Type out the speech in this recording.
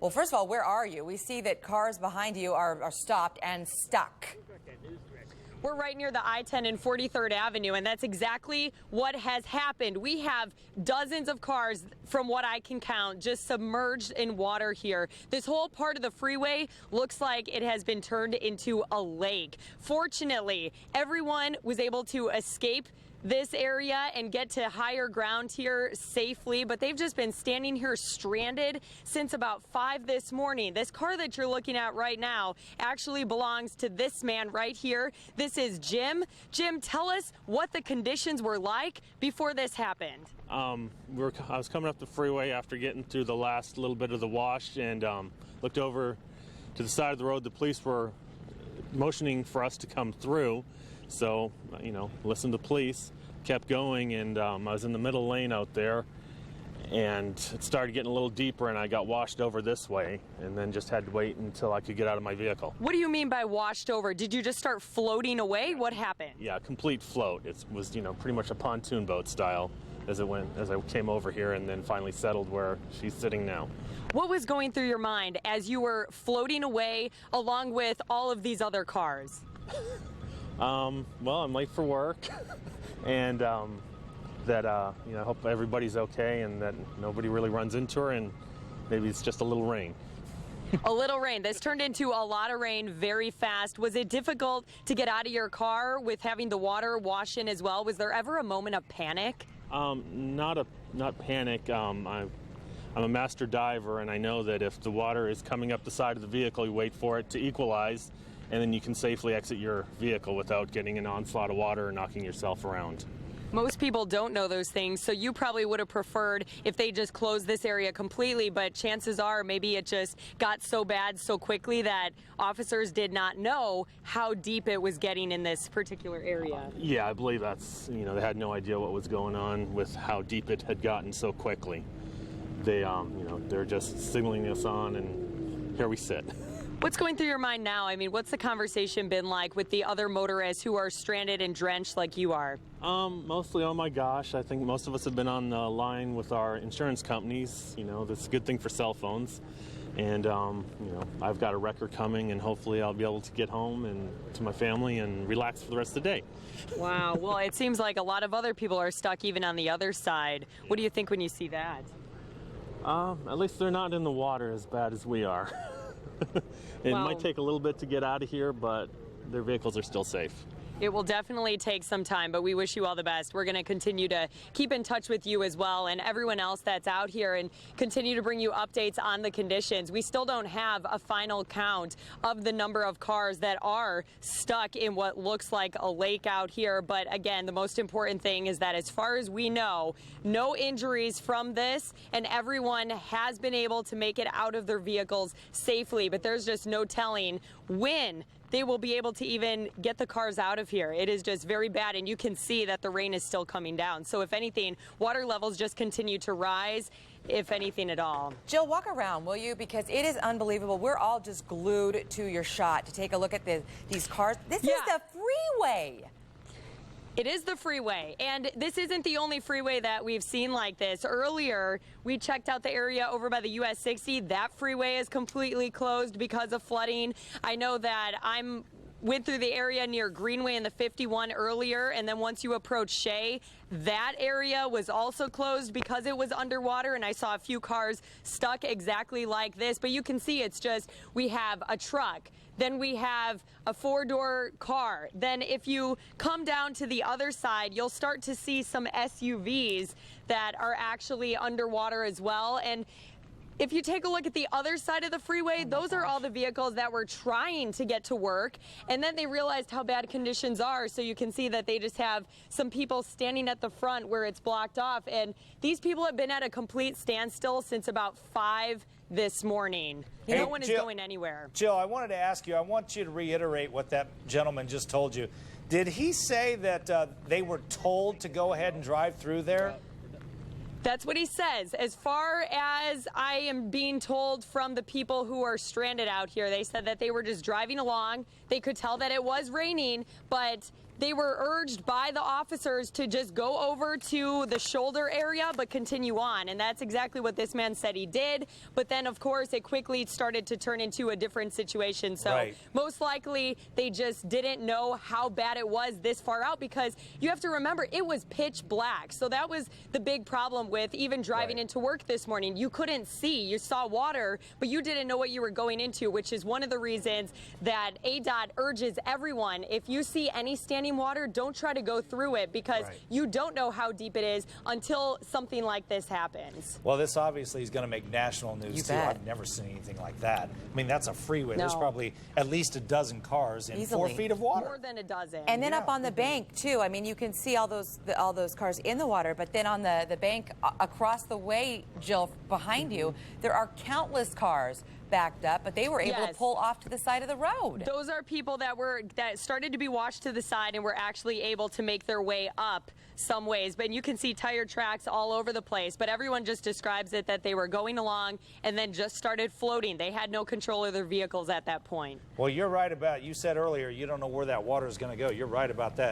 Well, first of all, where are you? We see that cars behind you are stopped and stuck. We're right near the I-10 and 43rd Avenue, and that's exactly what has happened. We have dozens of cars, from what I can count, just submerged in water here. This whole part of the freeway looks like it has been turned into a lake. Fortunately, everyone was able to escape this area and get to higher ground here safely, but they've just been standing here stranded since about 5 this morning. This car that you're looking at right now actually belongs to this man right here. This is Jim. Jim, tell us what the conditions were like before this happened. I was coming up the freeway after getting through the last little bit of the wash and looked over to the side of the road. The police were motioning for us to come through. So, listened to the police, kept going, and I was in the middle lane out there, and it started getting a little deeper, and I got washed over this way, and then just had to wait until I could get out of my vehicle. What do you mean by washed over? Did you just start floating away? What happened? Yeah, complete float. It was, pretty much a pontoon boat style as I came over here, and then finally settled where she's sitting now. What was going through your mind as you were floating away along with all of these other cars? Well, I'm late for work, and that I hope everybody's okay and that nobody really runs into her, and maybe it's just a little rain. A little rain. This turned into a lot of rain very fast. Was it difficult to get out of your car with having the water wash in as well? Was there ever a moment of panic? Not panic. I'm a master diver, and I know that if the water is coming up the side of the vehicle, you wait for it to equalize, and then you can safely exit your vehicle without getting an onslaught of water or knocking yourself around. Most people don't know those things, so you probably would have preferred if they just closed this area completely, but chances are maybe it just got so bad so quickly that officers did not know how deep it was getting in this particular area. Yeah, I believe that's, they had no idea what was going on with how deep it had gotten so quickly. They, they're just signaling us on, and here we sit. What's going through your mind now? I mean, what's the conversation been like with the other motorists who are stranded and drenched like you are? Mostly, oh my gosh, I think most of us have been on the line with our insurance companies. That's a good thing for cell phones. And, I've got a wrecker coming, and hopefully I'll be able to get home and to my family and relax for the rest of the day. Wow. Well, it seems like a lot of other people are stuck even on the other side. What do you think when you see that? At least they're not in the water as bad as we are. It might take a little bit to get out of here, but their vehicles are still safe. It will definitely take some time, but we wish you all the best. We're going to continue to keep in touch with you as well and everyone else that's out here and continue to bring you updates on the conditions. We still don't have a final count of the number of cars that are stuck in what looks like a lake out here. But again, the most important thing is that as far as we know, no injuries from this, and everyone has been able to make it out of their vehicles safely. But there's just no telling when they will be able to even get the cars out of here. It is just very bad, and you can see that the rain is still coming down. So if anything, water levels just continue to rise, if anything at all. Jill, walk around, will you? Because it is unbelievable. We're all just glued to your shot to take a look at these cars. This is the freeway. It is the freeway, and this isn't the only freeway that we've seen like this. Earlier, we checked out the area over by the US 60. That freeway is completely closed because of flooding. I know that went through the area near Greenway and the 51 earlier, and then once you approach Shea, that area was also closed because it was underwater, and I saw a few cars stuck exactly like this. But you can see it's just, we have a truck, then we have a 4-door car. Then if you come down to the other side, you'll start to see some SUVs that are actually underwater as well. And if you take a look at the other side of the freeway, those are all the vehicles that were trying to get to work, and then they realized how bad conditions are. So you can see that they just have some people standing at the front where it's blocked off, and these people have been at a complete standstill since about 5 this morning. No one is going anywhere. Jill, I wanted to ask you, I want you to reiterate what that gentleman just told you. Did he say that they were told to go ahead and drive through there? That's what he says. As far as I am being told from the people who are stranded out here, they said that they were just driving along. They could tell that it was raining, but they were urged by the officers to just go over to the shoulder area but continue on, and that's exactly what this man said he did. But then, of course, it quickly started to turn into a different situation. So most likely they just didn't know how bad it was this far out, because you have to remember it was pitch black. So that was the big problem with even driving into work this morning. You couldn't see. You saw water, but you didn't know what you were going into, which is one of the reasons that ADOT urges everyone, if you see any standing water, don't try to go through it, because you don't know how deep it is until something like this happens. Well, this obviously is going to make national news, too. I've never seen anything like that. I mean, that's a freeway. There's probably at least a dozen cars in 4 feet of water. More than a dozen. And then up on the bank, too. I mean, you can see all those cars in the water, but then on the bank across the way, Jill, behind you, there are countless cars backed up, but they were able to pull off to the side of the road. Those are people that started to be washed to the side and were actually able to make their way up some ways. But you can see tire tracks all over the place. But everyone just describes it that they were going along and then just started floating. They had no control of their vehicles at that point. Well, you're right about, you said earlier, you don't know where that water is going to go. You're right about that.